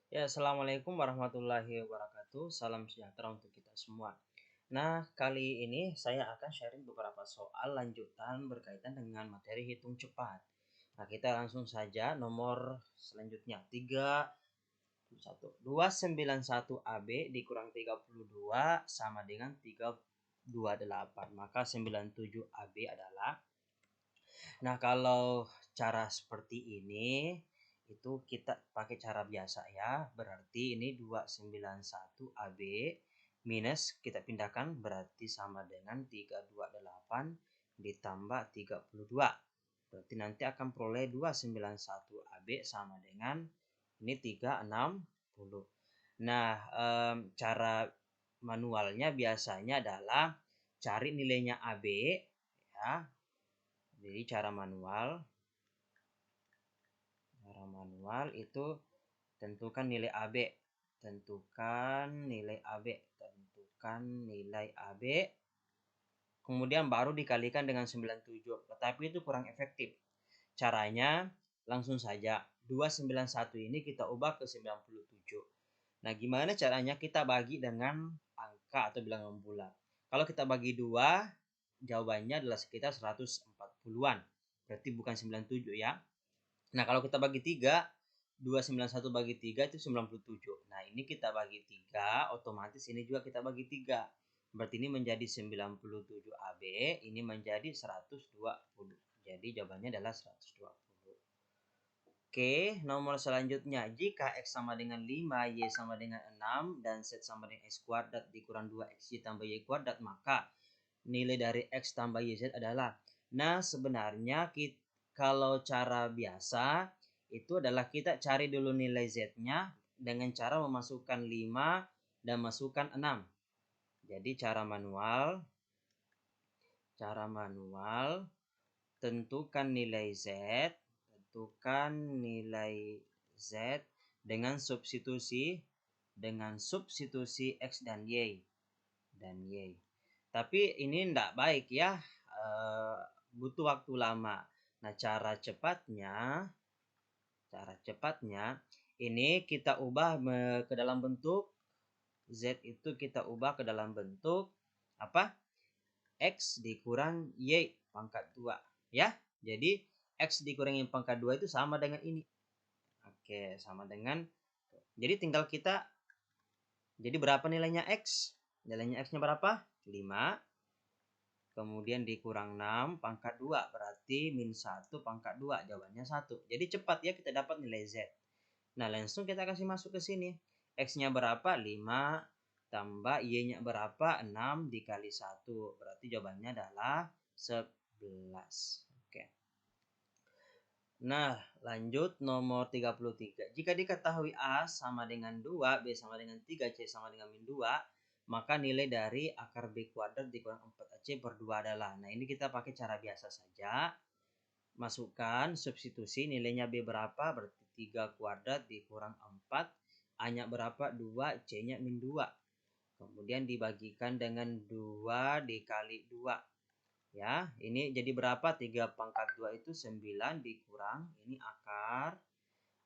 Ya, assalamualaikum warahmatullahi wabarakatuh. Salam sejahtera untuk kita semua. Nah, kali ini saya akan sharing beberapa soal lanjutan berkaitan dengan materi hitung cepat. Nah, kita langsung saja nomor selanjutnya. 291 AB dikurang 32 sama dengan 328. Maka 97 AB adalah. Nah, kalau cara seperti ini itu kita pakai cara biasa ya. Berarti ini 291 AB minus kita pindahkan berarti sama dengan 328 ditambah 32. Berarti nanti akan peroleh 291 AB sama dengan ini 360. Nah, cara manualnya biasanya adalah cari nilainya AB ya. Jadi cara manual itu tentukan nilai AB, tentukan nilai AB, tentukan nilai AB, kemudian baru dikalikan dengan 97. Tetapi itu kurang efektif. Caranya langsung saja 291 ini kita ubah ke 97. Nah, gimana caranya? Kita bagi dengan angka atau bilangan bulat. Kalau kita bagi 2, jawabannya adalah sekitar 140-an. Berarti bukan 97 ya. Nah, kalau kita bagi 3, 291 bagi 3 itu 97. Nah, ini kita bagi 3, otomatis ini juga kita bagi 3. Berarti ini menjadi 97 AB, ini menjadi 120. Jadi jawabannya adalah 120. Oke, nomor selanjutnya. Jika X sama dengan 5, Y sama dengan 6, dan Z sama dengan X kuadrat dikurang 2XY tambah Y kuadrat, maka nilai dari X tambah YZ adalah. Nah, sebenarnya kalau cara biasa itu adalah kita cari dulu nilai Z-nya dengan cara memasukkan 5 dan masukkan 6. Jadi cara manual tentukan nilai Z dengan substitusi X dan Y. Tapi ini tidak baik ya, butuh waktu lama. Nah, cara cepatnya ini kita ubah ke dalam bentuk Z, itu kita ubah ke dalam bentuk apa? X dikurang Y pangkat 2 ya. Jadi X dikurangi pangkat 2 itu sama dengan ini. Oke, sama dengan, jadi tinggal kita, jadi berapa nilainya X? Nilainya X-nya berapa? 5. Kemudian dikurang 6 pangkat 2 berarti min 1 pangkat 2, jawabannya 1. Jadi cepat ya kita dapat nilai Z. Nah, langsung kita kasih masuk ke sini. X-nya berapa? 5 tambah Y-nya berapa? 6 dikali 1. Berarti jawabannya adalah 11. Oke. Nah, lanjut nomor 33. Jika diketahui A sama dengan 2, B sama dengan 3, C sama dengan min 2, maka nilai dari akar B kuadrat dikurang 4AC per 2 adalah. Nah, ini kita pakai cara biasa saja. Masukkan substitusi, nilainya B berapa? Berarti 3 kuadrat dikurang 4. A-nya berapa? 2, C-nya min 2. Kemudian dibagikan dengan 2 dikali 2. Ya, ini jadi berapa? 3 pangkat 2 itu 9 dikurang ini akar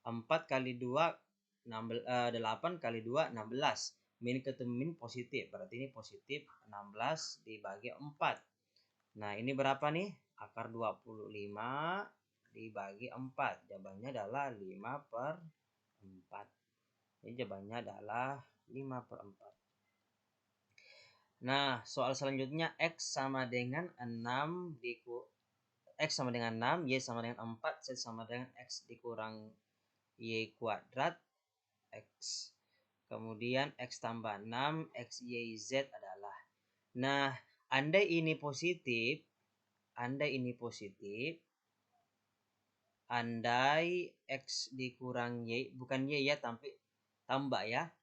4 kali 2 8 kali 2 16. Min ketemu min positif, berarti ini positif 16 dibagi 4. Nah, ini berapa nih? Akar 25 dibagi 4. Jawabannya adalah 5/4. Jadi jawabannya adalah 5/4. Nah, soal selanjutnya X sama dengan 6 X sama dengan 6, Y sama dengan 4, Z sama dengan X dikurang Y kuadrat X. Kemudian X tambah 6, X, Y, Z adalah. Nah, andai ini positif, andai X dikurang Y, bukan Y ya, tapi tambah ya.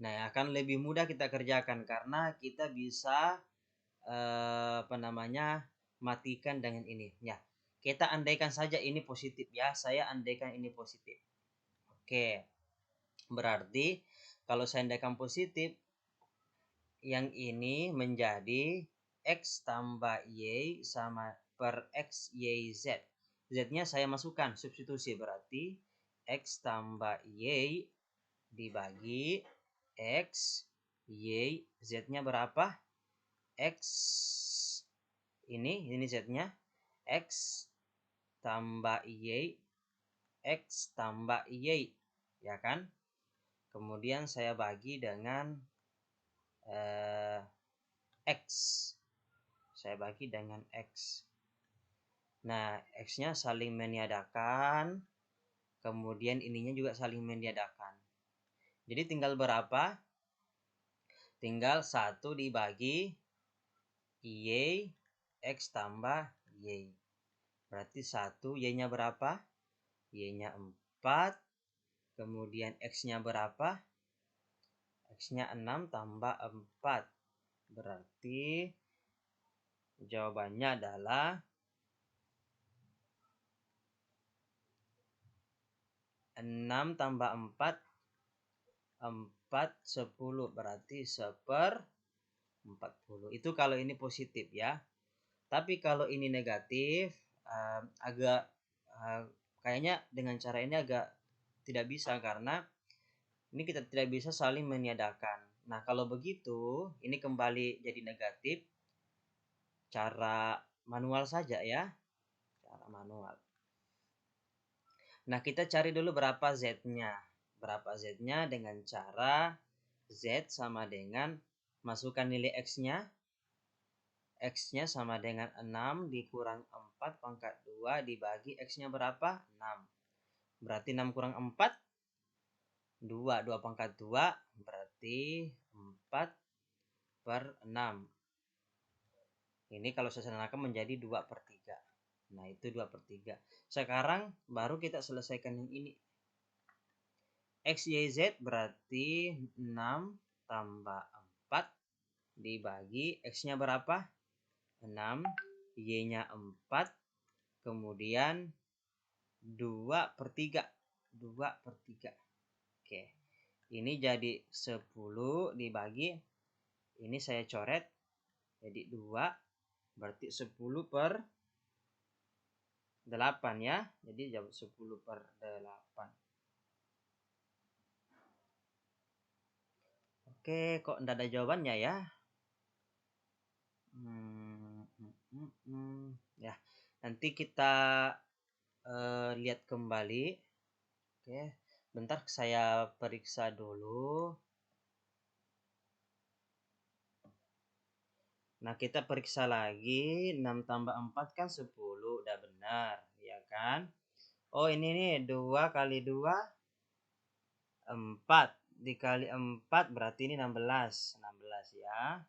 Nah, akan lebih mudah kita kerjakan karena kita bisa matikan dengan ini ya. Kita andaikan saja ini positif ya. Saya andaikan ini positif. Oke. Berarti kalau saya andaikan positif, yang ini menjadi X tambah Y sama per X, Y, Z. Z-nya saya masukkan substitusi, berarti X tambah Y dibagi X, Y, Z-nya berapa? X, ini Z-nya. X tambah Y, X tambah Y, ya kan? Kemudian saya bagi dengan X. Saya bagi dengan X. Nah, X-nya saling meniadakan. Kemudian ininya juga saling meniadakan. Jadi tinggal berapa? Tinggal 1 dibagi Y, X tambah Y. Berarti 1, Y-nya berapa? Y-nya 4. Kemudian X-nya berapa? X-nya 6 tambah 4. Berarti jawabannya adalah 6 tambah 4, 10. Berarti 1/40. Itu kalau ini positif ya. Tapi kalau ini negatif, agak kayaknya dengan cara ini agak tidak bisa karena ini kita tidak bisa saling meniadakan. Nah, kalau begitu, ini kembali jadi negatif. Cara manual saja ya. Cara manual. Nah, kita cari dulu berapa Z-nya. Berapa Z-nya dengan cara Z sama dengan masukkan nilai X-nya. X-nya sama dengan 6 dikurang 4 pangkat 2 dibagi X-nya berapa? 6. Berarti 6 kurang 4? 2. 2 pangkat 2 berarti 4/6. Ini kalau saya sederhanakan menjadi 2/3. Nah, itu 2/3. Sekarang baru kita selesaikan yang ini. X, Y, Z berarti 6 tambah 4 dibagi X-nya berapa? 6. Y-nya 4. Kemudian 2/3. 2/3. Oke. Ini jadi 10 dibagi. Ini saya coret. Jadi 2. Berarti 10/8 ya. Jadi jawab 10/8. Oke, kok enggak ada jawabannya ya? Ya, nanti kita lihat kembali. Oke, bentar saya periksa dulu. Nah, kita periksa lagi. 6 tambah 4 kan 10. Udah benar, ya kan? Oh, ini nih 2 kali 2, 4. Dikali 4 berarti ini 16. 16 ya.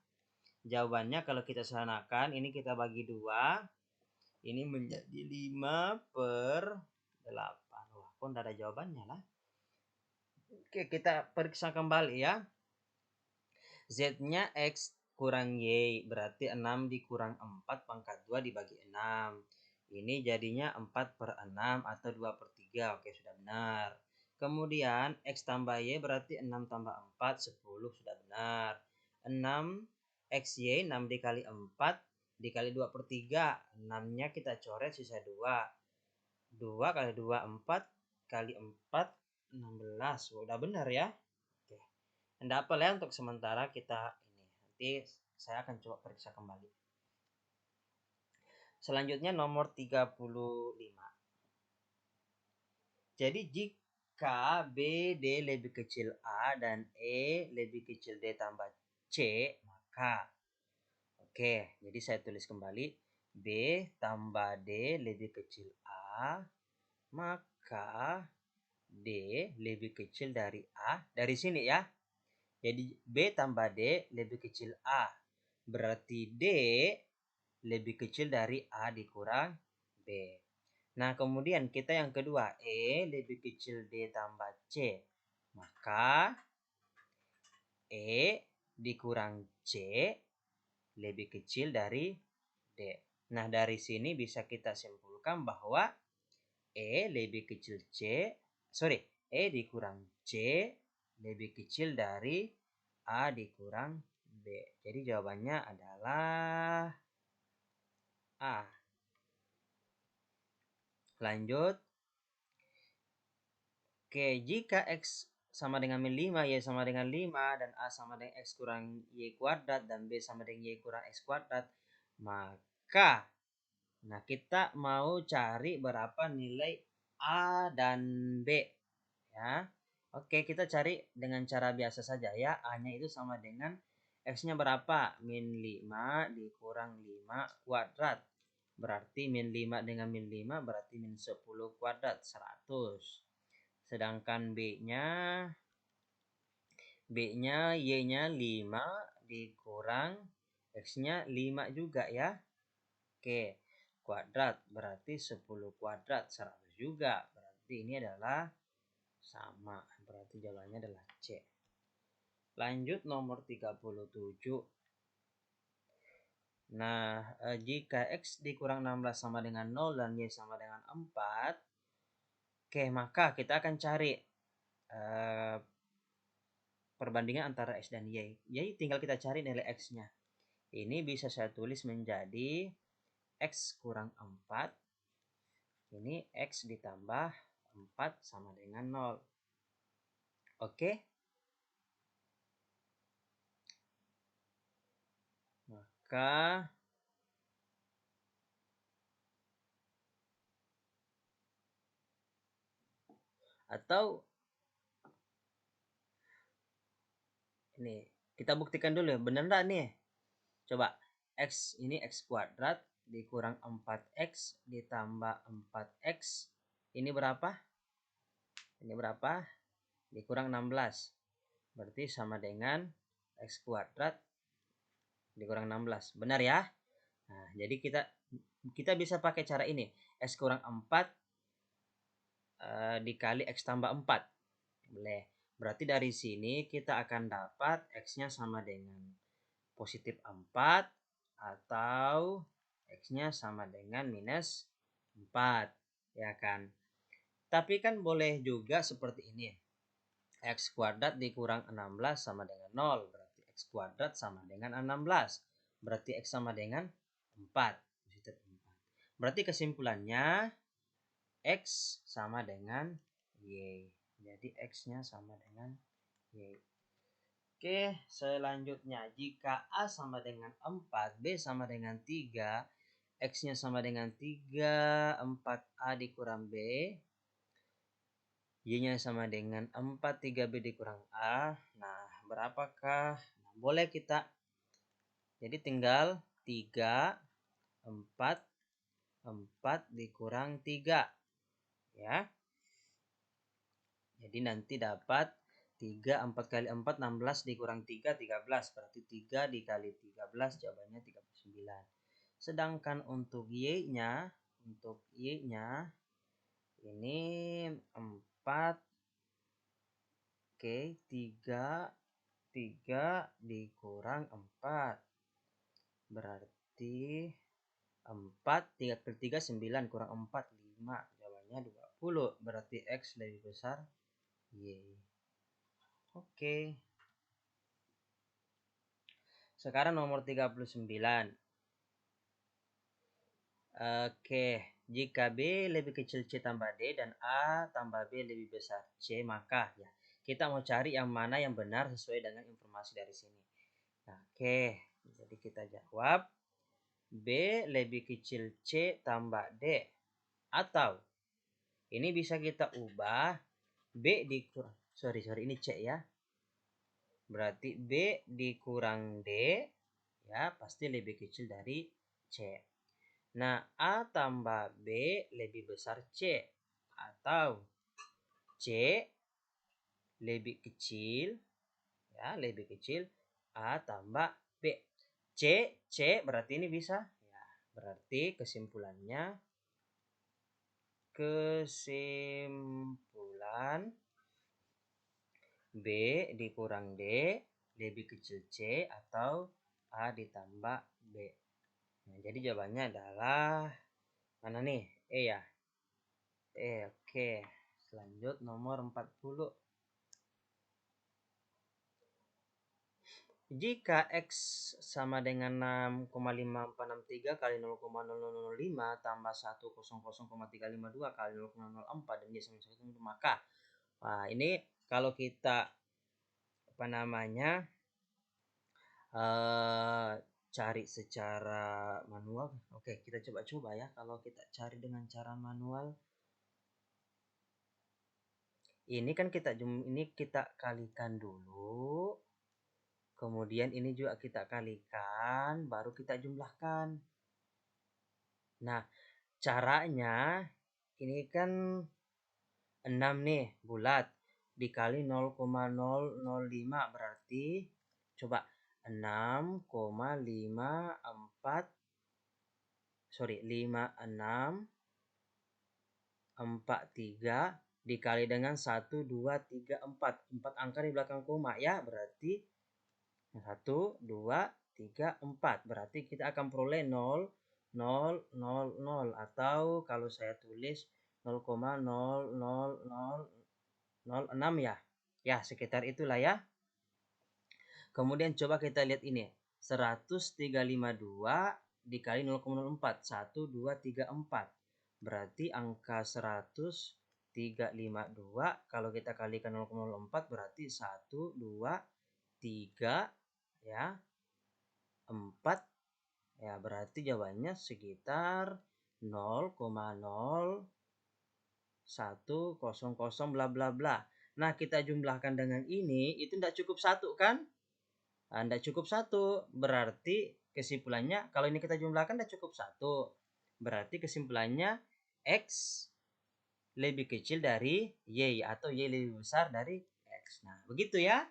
Jawabannya kalau kita sederhanakan, ini kita bagi 2. Ini menjadi 5/8. Wah, kok enggak ada jawabannya lah. Oke, kita periksa kembali ya. Z-nya X kurang Y, berarti 6 dikurang 4 pangkat 2 dibagi 6. Ini jadinya 4/6 atau 2/3. Oke, sudah benar. Kemudian X tambah Y berarti 6 tambah 4, 10. Sudah benar. 6 XY, 6 dikali 4 dikali 2/3. 6-nya kita coret, sisa 2. 2 kali 2, 4 kali 4, 16. Udah benar ya. Oke. Anda apa ya untuk sementara kita ini. Nanti saya akan coba periksa kembali. Selanjutnya nomor 35. Jadi jika B, D lebih kecil A dan E lebih kecil D tambah C, maka oke, jadi saya tulis kembali B tambah D lebih kecil A, maka D lebih kecil dari A. Dari sini ya. Jadi B tambah D lebih kecil A. Berarti D lebih kecil dari A dikurang B. Nah, kemudian kita yang kedua, E lebih kecil D tambah C. Maka E dikurang C lebih kecil dari D. Nah, dari sini bisa kita simpulkan bahwa E lebih kecil E dikurang C lebih kecil dari A dikurang B. Jadi jawabannya adalah A. Lanjut. Oke, jika X sama dengan min 5, Y sama dengan 5, dan A sama dengan X kurang Y kuadrat, dan B sama dengan Y kurang X kuadrat, maka nah kita mau cari berapa nilai A dan B ya. Oke, kita cari dengan cara biasa saja ya. A-nya itu sama dengan X-nya berapa? Min 5 dikurang 5 kuadrat. Berarti min 5 dengan min 5 berarti min 10 kuadrat, 100. Sedangkan B-nya Y-nya 5 dikurang X-nya 5 juga ya. Oke, kuadrat berarti 10 kuadrat, 100 juga. Berarti ini adalah sama. Berarti jawabannya adalah C. Lanjut nomor 37. Nah, jika X dikurang 16 sama dengan 0 dan Y sama dengan 4, oke, maka kita akan cari perbandingan antara X dan Y. Jadi tinggal kita cari nilai X-nya. Ini bisa saya tulis menjadi X kurang 4. Ini X ditambah 4 sama dengan 0. Oke? Maka atau ini kita buktikan dulu ya, bener nggak nih? Coba X ini X kuadrat dikurang 4X ditambah 4X. Ini berapa? Ini berapa? Dikurang 16. Berarti sama dengan X kuadrat dikurang 16. Benar ya? Nah, jadi kita bisa pakai cara ini. X kurang 4 dikali X tambah 4. Boleh. Berarti dari sini kita akan dapat X-nya sama dengan positif 4 atau X-nya sama dengan minus 4. Ya kan? Tapi kan boleh juga seperti ini. X kuadrat dikurang 16 sama dengan 0. Berarti X kuadrat sama dengan 16. Berarti X sama dengan 4. Positif 4. Berarti kesimpulannya X sama dengan Y. Jadi X-nya sama dengan Y. Oke, selanjutnya jika A sama dengan 4, B sama dengan 3, X-nya sama dengan 3, 4A dikurang B, Y-nya sama dengan 4, 3B dikurang A. Nah, berapakah? Nah, boleh kita, jadi tinggal 3, 4, 4 dikurang 3. Ya. Jadi nanti dapat 3, 4 kali 4, 16 dikurang 3, 13. Berarti 3 dikali 13, jawabannya 39. Sedangkan untuk Y-nya, ini 4, oke, 3 dikurang 4. Berarti 4, 3 kali 3, 9, kurang 4, 5. Jawabannya 20. Berarti X lebih besar Y. Oke. Sekarang nomor 39. Oke, jika B lebih kecil C tambah D dan A tambah B lebih besar C, maka ya kita mau cari yang mana yang benar sesuai dengan informasi dari sini. Oke, jadi kita jawab B lebih kecil C tambah D. Atau ini bisa kita ubah B dikurang, sorry ini C ya. Berarti B dikurang D ya pasti lebih kecil dari C. Nah, A tambah B lebih besar C. Atau C lebih kecil, ya lebih kecil A tambah B. C berarti ini bisa. Ya, berarti kesimpulan B dikurang D lebih kecil C atau A ditambah B. Nah, jadi jawabannya adalah mana nih? E ya. Oke. Selanjut nomor 40. Jika X sama dengan 6,5463 kali 0,0005 tambah 100,352 kali 0,04 dan Y sama 1, maka ini kalau kita apa namanya cari secara manual. Oke, kita coba ya. Kalau kita cari dengan cara manual, ini kan ini kita kalikan dulu, kemudian ini juga kita kalikan, baru kita jumlahkan. Nah, caranya ini kan 6 nih bulat dikali 0,005 berarti coba 56,43 dikali dengan 1 2 3 4 angka di belakang koma ya, berarti 1 2 3 4 berarti kita akan peroleh 0,000 atau kalau saya tulis 0,00006 ya. Ya, sekitar itulah ya. Kemudian coba kita lihat ini. 1352 dikali 0,04. 1, 2, 3, 4. Berarti angka 1352 kalau kita kalikan 0,04 berarti 1, 2, 3 ya. 4 ya, berarti jawabannya sekitar 0,0100 bla bla bla. Nah, kita jumlahkan dengan ini, itu tidak cukup 1 kan? Tidak cukup 1. Berarti kesimpulannya, kalau ini kita jumlahkan tidak cukup 1. Berarti kesimpulannya X lebih kecil dari Y atau Y lebih besar dari X. Nah, begitu ya.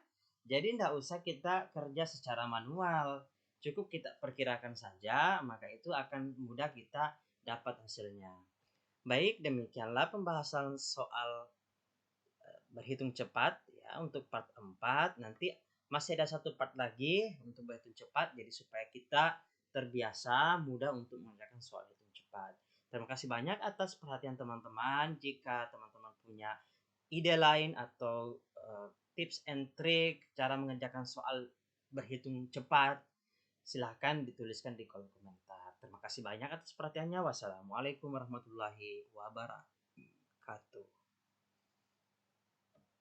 Jadi tidak usah kita kerja secara manual. Cukup kita perkirakan saja, maka itu akan mudah kita dapat hasilnya. Baik, demikianlah pembahasan soal berhitung cepat ya untuk part 4. Nanti masih ada satu part lagi untuk berhitung cepat, jadi supaya kita terbiasa mudah untuk mengerjakan soal hitung cepat. Terima kasih banyak atas perhatian teman-teman. Jika teman-teman punya ide lain atau tips and trick cara mengerjakan soal berhitung cepat, silahkan dituliskan di kolom komentar. Terima kasih banyak atas perhatiannya. Wassalamualaikum warahmatullahi wabarakatuh.